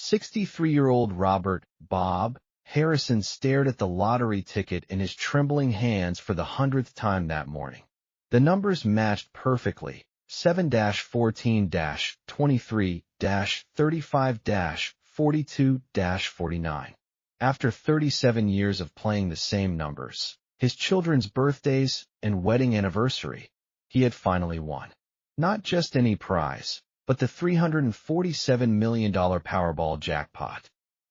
63-year-old Robert "Bob" Harrison stared at the lottery ticket in his trembling hands for the 100th time that morning. The numbers matched perfectly: 7-14-23-35-42-49. After 37 years of playing the same numbers, his children's birthdays and wedding anniversary, he had finally won. Not just any prize, but the $347 million Powerball jackpot.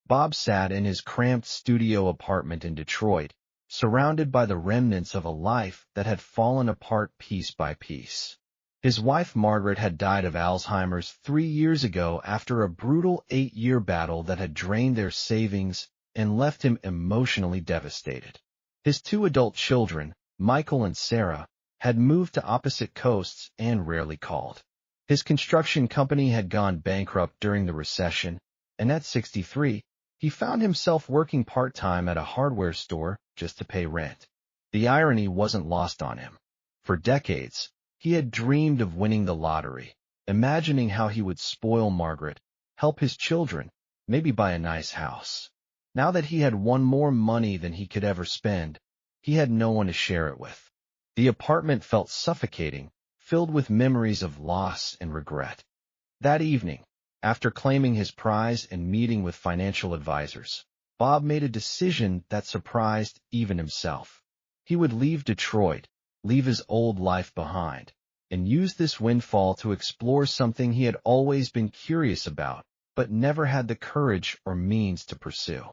Bob sat in his cramped studio apartment in Detroit, surrounded by the remnants of a life that had fallen apart piece by piece. His wife Margaret had died of Alzheimer's 3 years ago after a brutal 8-year battle that had drained their savings and left him emotionally devastated. His 2 adult children, Michael and Sarah, had moved to opposite coasts and rarely called. His construction company had gone bankrupt during the recession, and at 63, he found himself working part-time at a hardware store just to pay rent. The irony wasn't lost on him. For decades, he had dreamed of winning the lottery, imagining how he would spoil Margaret, help his children, maybe buy a nice house. Now that he had won more money than he could ever spend, he had no one to share it with. The apartment felt suffocating, filled with memories of loss and regret. That evening, after claiming his prize and meeting with financial advisors, Bob made a decision that surprised even himself. He would leave Detroit, leave his old life behind, and use this windfall to explore something he had always been curious about, but never had the courage or means to pursue.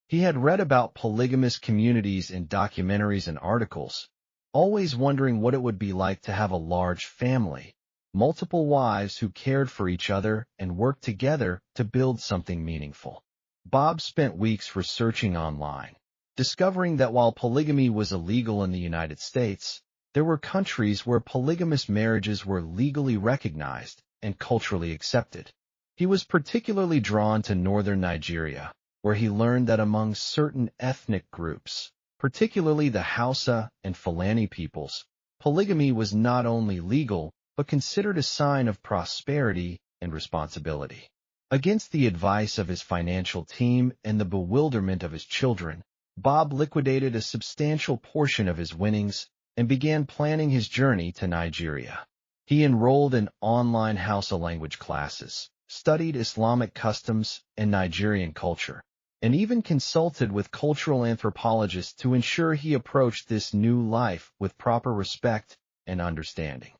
He had read about polygamous communities in documentaries and articles, always wondering what it would be like to have a large family, multiple wives who cared for each other and worked together to build something meaningful. Bob spent weeks researching online, discovering that while polygamy was illegal in the United States, there were countries where polygamous marriages were legally recognized and culturally accepted. He was particularly drawn to northern Nigeria, where he learned that among certain ethnic groups, particularly the Hausa and Fulani peoples, polygamy was not only legal, but considered a sign of prosperity and responsibility. Against the advice of his financial team and the bewilderment of his children, Bob liquidated a substantial portion of his winnings and began planning his journey to Nigeria. He enrolled in online Hausa language classes, studied Islamic customs and Nigerian culture, and even consulted with cultural anthropologists to ensure he approached this new life with proper respect and understanding.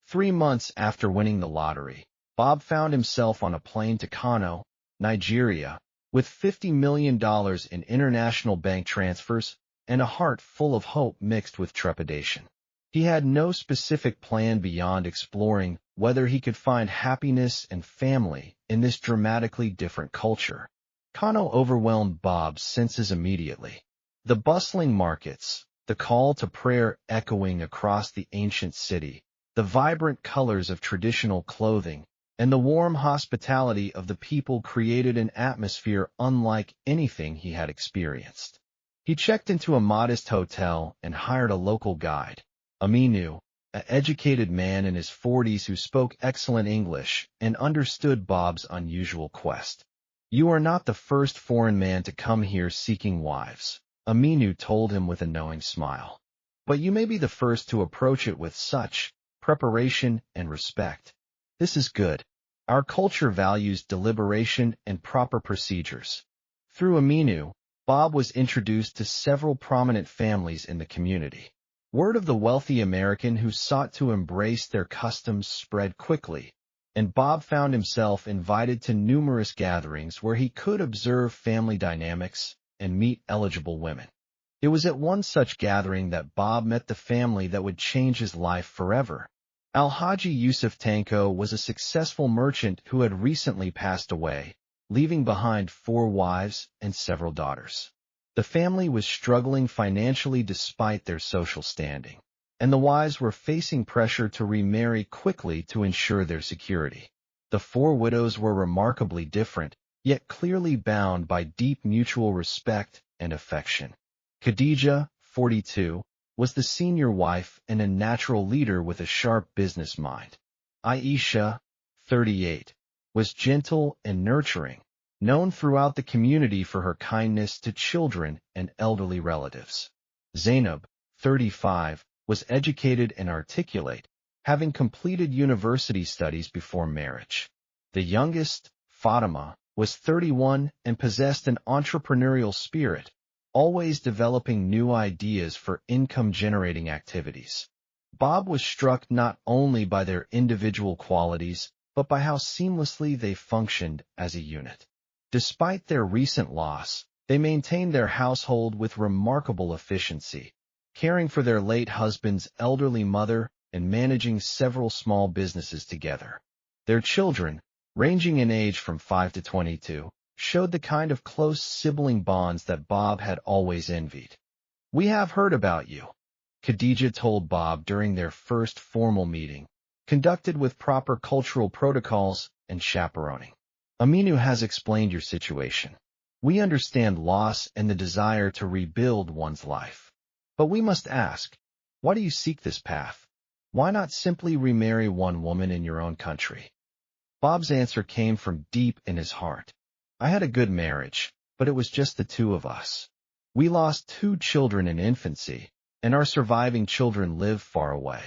3 months after winning the lottery, Bob found himself on a plane to Kano, Nigeria, with $50 million in international bank transfers and a heart full of hope mixed with trepidation. He had no specific plan beyond exploring whether he could find happiness and family in this dramatically different culture. Kano overwhelmed Bob's senses immediately. The bustling markets, the call to prayer echoing across the ancient city, the vibrant colors of traditional clothing, and the warm hospitality of the people created an atmosphere unlike anything he had experienced. He checked into a modest hotel and hired a local guide, Aminu, an educated man in his 40s who spoke excellent English and understood Bob's unusual quest. "You are not the first foreign man to come here seeking wives," Aminu told him with a knowing smile. "But you may be the first to approach it with such preparation and respect. This is good. Our culture values deliberation and proper procedures." Through Aminu, Bob was introduced to several prominent families in the community. Word of the wealthy American who sought to embrace their customs spread quickly, and Bob found himself invited to numerous gatherings where he could observe family dynamics and meet eligible women. It was at one such gathering that Bob met the family that would change his life forever. Alhaji Yusuf Tanko was a successful merchant who had recently passed away, leaving behind 4 wives and several daughters. The family was struggling financially despite their social standing, and the wives were facing pressure to remarry quickly to ensure their security. The 4 widows were remarkably different, yet clearly bound by deep mutual respect and affection. Khadija, 42, was the senior wife and a natural leader with a sharp business mind. Aisha, 38, was gentle and nurturing, known throughout the community for her kindness to children and elderly relatives. Zainab, 35, was educated and articulate, having completed university studies before marriage. The youngest, Fatima, was 31 and possessed an entrepreneurial spirit, always developing new ideas for income-generating activities. Bob was struck not only by their individual qualities, but by how seamlessly they functioned as a unit. Despite their recent loss, they maintained their household with remarkable efficiency, caring for their late husband's elderly mother and managing several small businesses together. Their children, ranging in age from 5 to 22, showed the kind of close sibling bonds that Bob had always envied. "We have heard about you," Khadija told Bob during their first formal meeting, conducted with proper cultural protocols and chaperoning. "Aminu has explained your situation. We understand loss and the desire to rebuild one's life. But we must ask, why do you seek this path? Why not simply remarry one woman in your own country?" Bob's answer came from deep in his heart. "I had a good marriage, but it was just the two of us. We lost 2 children in infancy, and our surviving children live far away.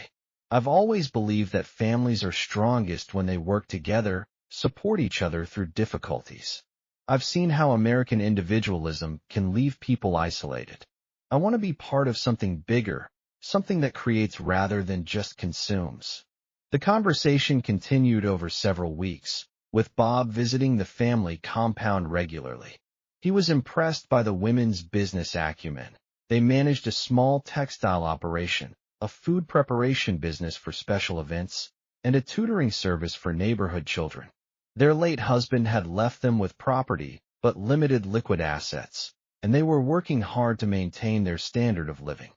I've always believed that families are strongest when they work together, support each other through difficulties. I've seen how American individualism can leave people isolated. I want to be part of something bigger, something that creates rather than just consumes." The conversation continued over several weeks, with Bob visiting the family compound regularly. He was impressed by the women's business acumen. They managed a small textile operation, a food preparation business for special events, and a tutoring service for neighborhood children. Their late husband had left them with property, but limited liquid assets, and they were working hard to maintain their standard of living.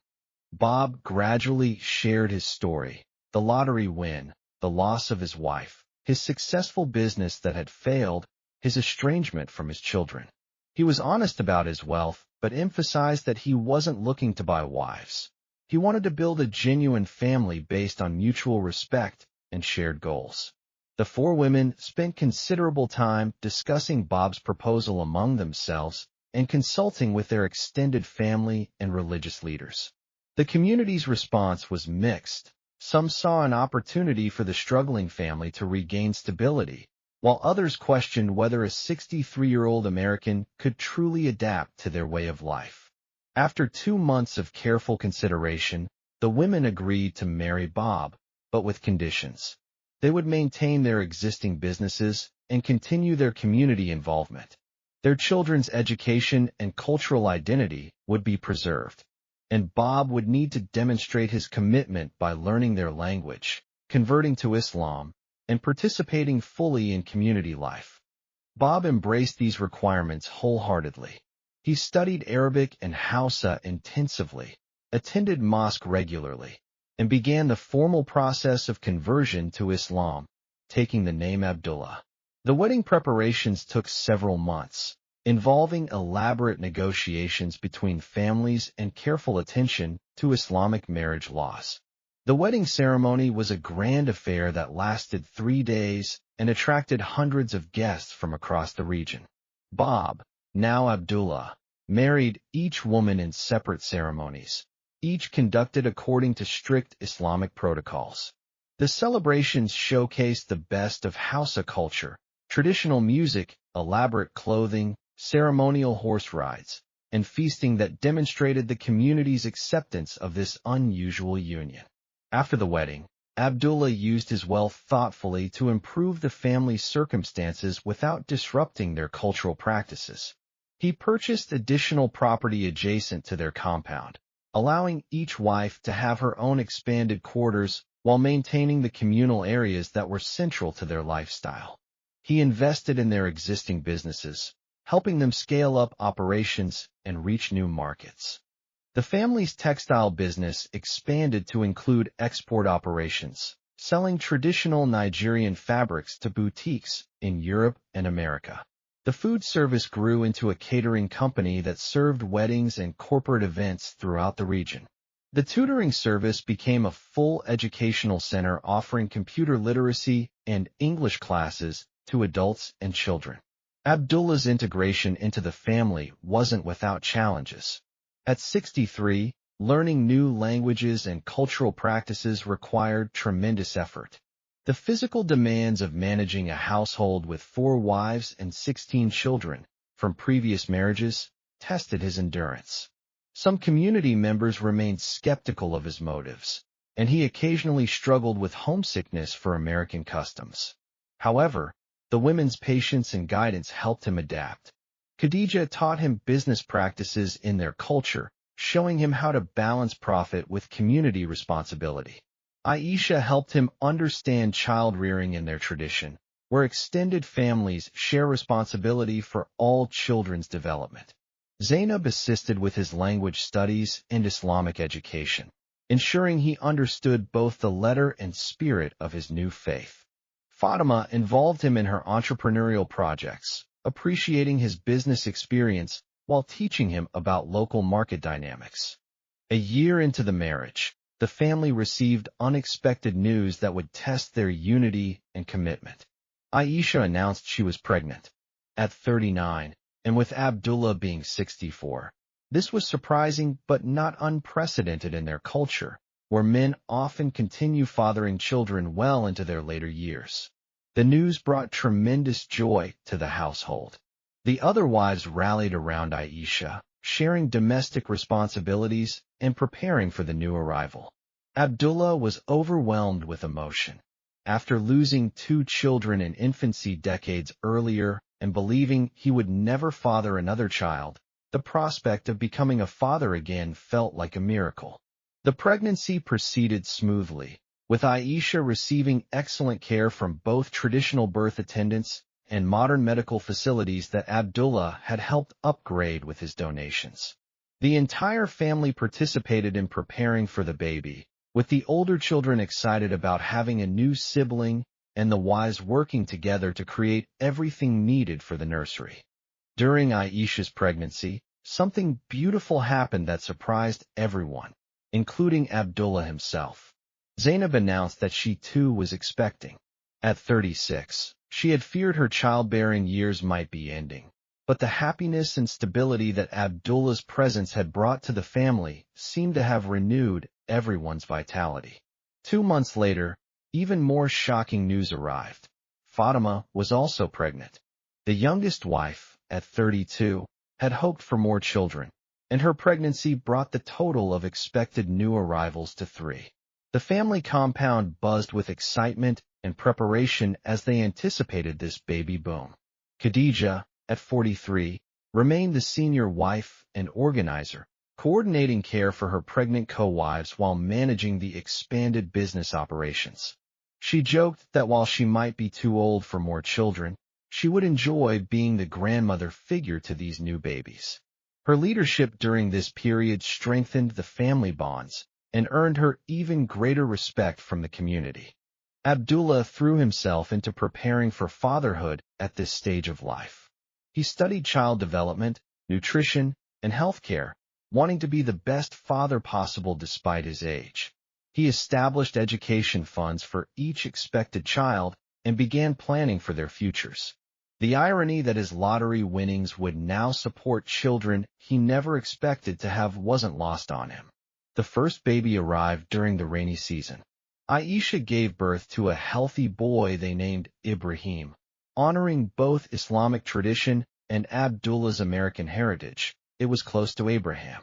Bob gradually shared his story: the lottery win, the loss of his wife, his successful business that had failed, his estrangement from his children. He was honest about his wealth, but emphasized that he wasn't looking to buy wives. He wanted to build a genuine family based on mutual respect and shared goals. The 4 women spent considerable time discussing Bob's proposal among themselves and consulting with their extended family and religious leaders. The community's response was mixed. Some saw an opportunity for the struggling family to regain stability, while others questioned whether a 63-year-old American could truly adapt to their way of life. After 2 months of careful consideration, the women agreed to marry Bob, but with conditions. They would maintain their existing businesses and continue their community involvement. Their children's education and cultural identity would be preserved, and Bob would need to demonstrate his commitment by learning their language, converting to Islam, and participating fully in community life. Bob embraced these requirements wholeheartedly. He studied Arabic and Hausa intensively, attended mosque regularly, and began the formal process of conversion to Islam, taking the name Abdullah. The wedding preparations took several months, involving elaborate negotiations between families and careful attention to Islamic marriage laws. The wedding ceremony was a grand affair that lasted 3 days and attracted hundreds of guests from across the region. Bob, now Abdullah, married each woman in separate ceremonies, each conducted according to strict Islamic protocols. The celebrations showcased the best of Hausa culture: traditional music, elaborate clothing, ceremonial horse rides, and feasting that demonstrated the community's acceptance of this unusual union. After the wedding, Abdullah used his wealth thoughtfully to improve the family's circumstances without disrupting their cultural practices. He purchased additional property adjacent to their compound, allowing each wife to have her own expanded quarters while maintaining the communal areas that were central to their lifestyle. He invested in their existing businesses, helping them scale up operations and reach new markets. The family's textile business expanded to include export operations, selling traditional Nigerian fabrics to boutiques in Europe and America. The food service grew into a catering company that served weddings and corporate events throughout the region. The tutoring service became a full educational center offering computer literacy and English classes to adults and children. Abdullah's integration into the family wasn't without challenges. At 63, learning new languages and cultural practices required tremendous effort. The physical demands of managing a household with 4 wives and 16 children from previous marriages tested his endurance. Some community members remained skeptical of his motives, and he occasionally struggled with homesickness for American customs. However, the women's patience and guidance helped him adapt. Khadija taught him business practices in their culture, showing him how to balance profit with community responsibility. Aisha helped him understand child-rearing in their tradition, where extended families share responsibility for all children's development. Zainab assisted with his language studies and Islamic education, ensuring he understood both the letter and spirit of his new faith. Fatima involved him in her entrepreneurial projects, appreciating his business experience while teaching him about local market dynamics. A year into the marriage, the family received unexpected news that would test their unity and commitment. Aisha announced she was pregnant at 39, and with Abdullah being 64. This was surprising but not unprecedented in their culture, where men often continue fathering children well into their later years. The news brought tremendous joy to the household. The other wives rallied around Aisha, sharing domestic responsibilities and preparing for the new arrival. Abdullah was overwhelmed with emotion. After losing 2 children in infancy decades earlier and believing he would never father another child, the prospect of becoming a father again felt like a miracle. The pregnancy proceeded smoothly, with Aisha receiving excellent care from both traditional birth attendants and modern medical facilities that Abdullah had helped upgrade with his donations. The entire family participated in preparing for the baby, with the older children excited about having a new sibling and the wives working together to create everything needed for the nursery. During Aisha's pregnancy, something beautiful happened that surprised everyone, including Abdullah himself. Zainab announced that she too was expecting. At 36, she had feared her childbearing years might be ending, but the happiness and stability that Abdullah's presence had brought to the family seemed to have renewed everyone's vitality. 2 months later, even more shocking news arrived. Fatima was also pregnant. The youngest wife, at 32, had hoped for more children, and her pregnancy brought the total of expected new arrivals to 3. The family compound buzzed with excitement and preparation as they anticipated this baby boom. Khadija, at 43, remained the senior wife and organizer, coordinating care for her pregnant co-wives while managing the expanded business operations. She joked that while she might be too old for more children, she would enjoy being the grandmother figure to these new babies. Her leadership during this period strengthened the family bonds and earned her even greater respect from the community. Abdullah threw himself into preparing for fatherhood at this stage of life. He studied child development, nutrition, and healthcare, wanting to be the best father possible despite his age. He established education funds for each expected child and began planning for their futures. The irony that his lottery winnings would now support children he never expected to have wasn't lost on him. The first baby arrived during the rainy season. Aisha gave birth to a healthy boy they named Ibrahim, honoring both Islamic tradition and Abdullah's American heritage. It was close to Abraham.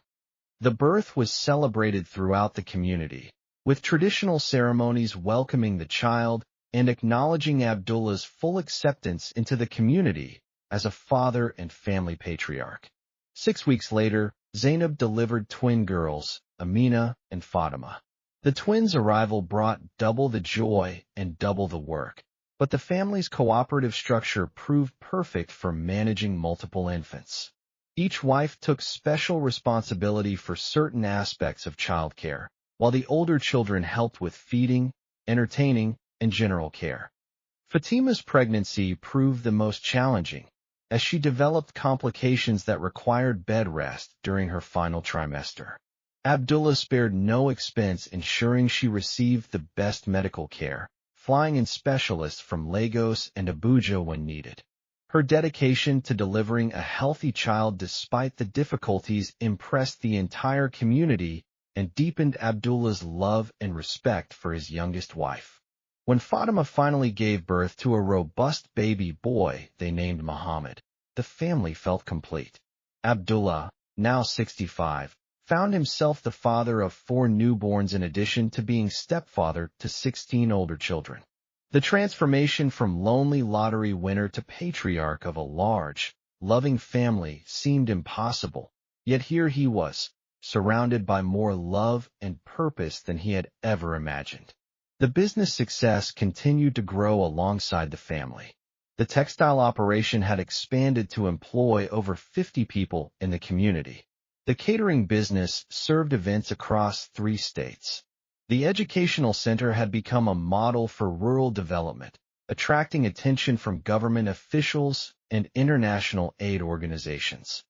The birth was celebrated throughout the community, with traditional ceremonies welcoming the child and acknowledging Abdullah's full acceptance into the community as a father and family patriarch. 6 weeks later, Zainab delivered twin girls, Amina and Fatima. The twins' arrival brought double the joy and double the work, but the family's cooperative structure proved perfect for managing multiple infants. Each wife took special responsibility for certain aspects of childcare, while the older children helped with feeding, entertaining, and general care. Fatima's pregnancy proved the most challenging, as she developed complications that required bed rest during her final trimester. Abdullah spared no expense ensuring she received the best medical care, flying in specialists from Lagos and Abuja when needed. Her dedication to delivering a healthy child despite the difficulties impressed the entire community and deepened Abdullah's love and respect for his youngest wife. When Fatima finally gave birth to a robust baby boy they named Muhammad, the family felt complete. Abdullah, now 65, found himself the father of 4 newborns in addition to being stepfather to 16 older children. The transformation from lonely lottery winner to patriarch of a large, loving family seemed impossible, yet here he was, surrounded by more love and purpose than he had ever imagined. The business success continued to grow alongside the family. The textile operation had expanded to employ over 50 people in the community. The catering business served events across 3 states. The educational center had become a model for rural development, attracting attention from government officials and international aid organizations.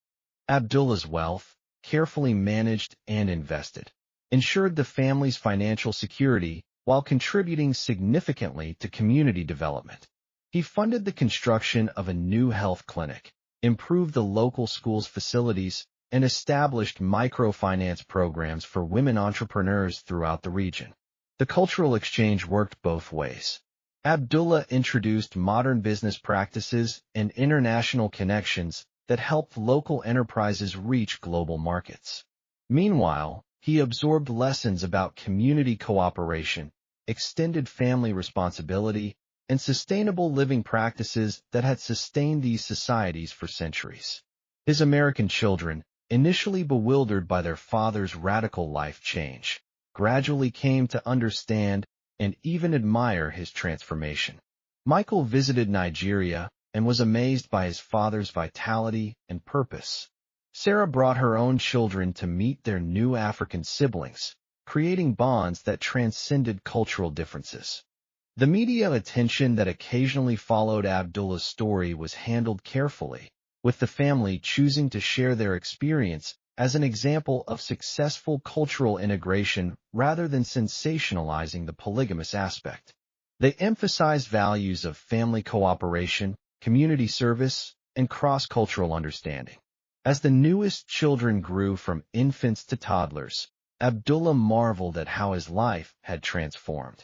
Abdullah's wealth, carefully managed and invested, ensured the family's financial security while contributing significantly to community development. He funded the construction of a new health clinic, improved the local school's facilities, and established microfinance programs for women entrepreneurs throughout the region. The cultural exchange worked both ways. Abdullah introduced modern business practices and international connections that helped local enterprises reach global markets. Meanwhile, he absorbed lessons about community cooperation, extended family responsibility, and sustainable living practices that had sustained these societies for centuries. His American children, initially bewildered by their father's radical life change, gradually came to understand and even admire his transformation. Michael visited Nigeria and was amazed by his father's vitality and purpose. Sarah brought her own children to meet their new African siblings, creating bonds that transcended cultural differences. The media attention that occasionally followed Abdullah's story was handled carefully, with the family choosing to share their experience as an example of successful cultural integration rather than sensationalizing the polygamous aspect. They emphasized values of family cooperation, community service, and cross-cultural understanding. As the newest children grew from infants to toddlers, Abdullah marveled at how his life had transformed.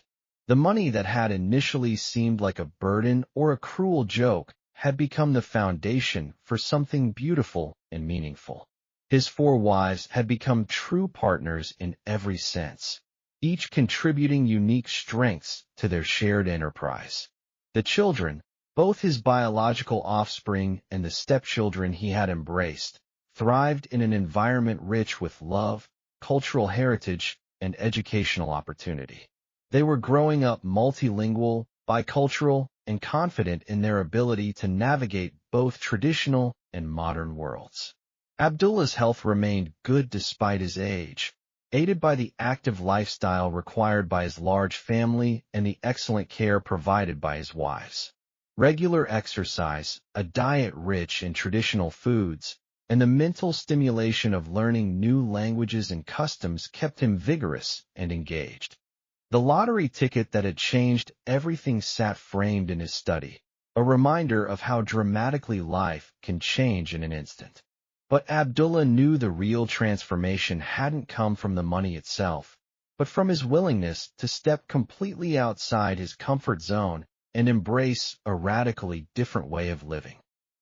The money that had initially seemed like a burden or a cruel joke had become the foundation for something beautiful and meaningful. His 4 wives had become true partners in every sense, each contributing unique strengths to their shared enterprise. The children, both his biological offspring and the stepchildren he had embraced, thrived in an environment rich with love, cultural heritage, and educational opportunity. They were growing up multilingual, bicultural, and confident in their ability to navigate both traditional and modern worlds. Abdullah's health remained good despite his age, aided by the active lifestyle required by his large family and the excellent care provided by his wives. Regular exercise, a diet rich in traditional foods, and the mental stimulation of learning new languages and customs kept him vigorous and engaged. The lottery ticket that had changed everything sat framed in his study, a reminder of how dramatically life can change in an instant. But Abdullah knew the real transformation hadn't come from the money itself, but from his willingness to step completely outside his comfort zone and embrace a radically different way of living.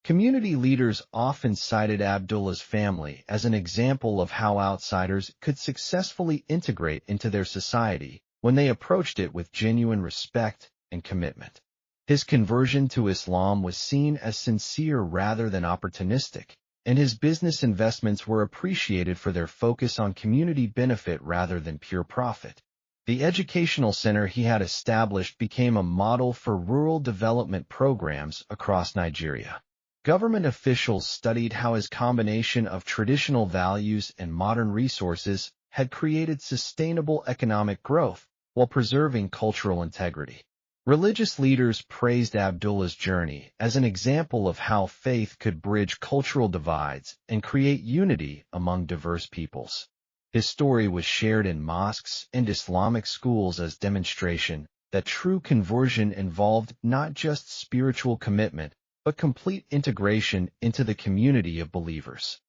Community leaders often cited Abdullah's family as an example of how outsiders could successfully integrate into their society when they approached it with genuine respect and commitment. His conversion to Islam was seen as sincere rather than opportunistic, and his business investments were appreciated for their focus on community benefit rather than pure profit. The educational center he had established became a model for rural development programs across Nigeria. Government officials studied how his combination of traditional values and modern resources had created sustainable economic growth while preserving cultural integrity. Religious leaders praised Abdullah's journey as an example of how faith could bridge cultural divides and create unity among diverse peoples. His story was shared in mosques and Islamic schools as demonstration that true conversion involved not just spiritual commitment, but complete integration into the community of believers.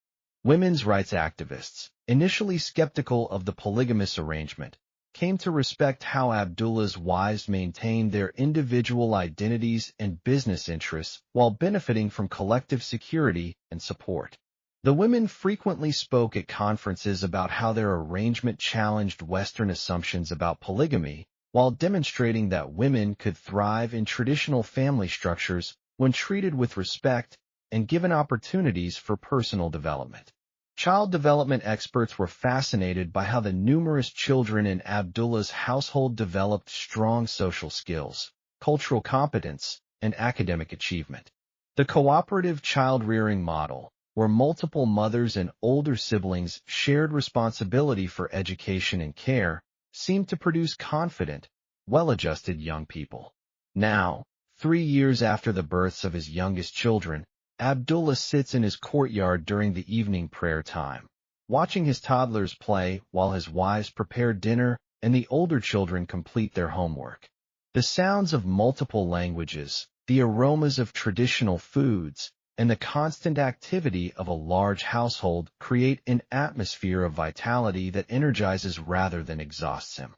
Women's rights activists, initially skeptical of the polygamous arrangement, came to respect how Abdullah's wives maintained their individual identities and business interests while benefiting from collective security and support. The women frequently spoke at conferences about how their arrangement challenged Western assumptions about polygamy, while demonstrating that women could thrive in traditional family structures when treated with respect and given opportunities for personal development. Child development experts were fascinated by how the numerous children in Abdullah's household developed strong social skills, cultural competence, and academic achievement. The cooperative child-rearing model, where multiple mothers and older siblings shared responsibility for education and care, seemed to produce confident, well-adjusted young people. Now, 3 years after the births of his youngest children, Abdullah sits in his courtyard during the evening prayer time, watching his toddlers play while his wives prepare dinner and the older children complete their homework. The sounds of multiple languages, the aromas of traditional foods, and the constant activity of a large household create an atmosphere of vitality that energizes rather than exhausts him.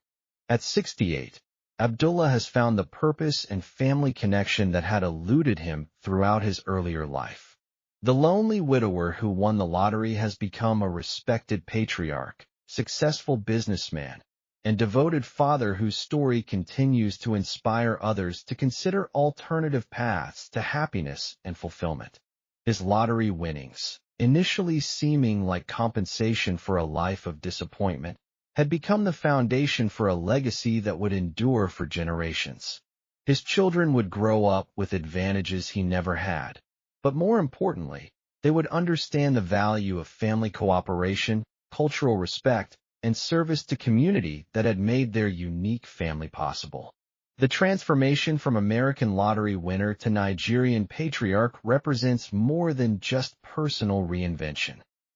At 68, Abdullah has found the purpose and family connection that had eluded him throughout his earlier life. The lonely widower who won the lottery has become a respected patriarch, successful businessman, and devoted father whose story continues to inspire others to consider alternative paths to happiness and fulfillment. His lottery winnings, initially seeming like compensation for a life of disappointment, had become the foundation for a legacy that would endure for generations. His children would grow up with advantages he never had, but more importantly, they would understand the value of family cooperation, cultural respect, and service to community that had made their unique family possible. The transformation from American lottery winner to Nigerian patriarch represents more than just personal reinvention.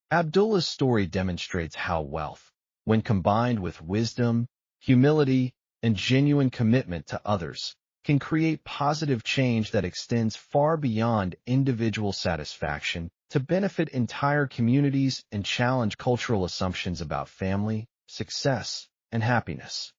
Abdullah's story demonstrates how wealth, when combined with wisdom, humility, and genuine commitment to others, can create positive change that extends far beyond individual satisfaction to benefit entire communities and challenge cultural assumptions about family, success, and happiness.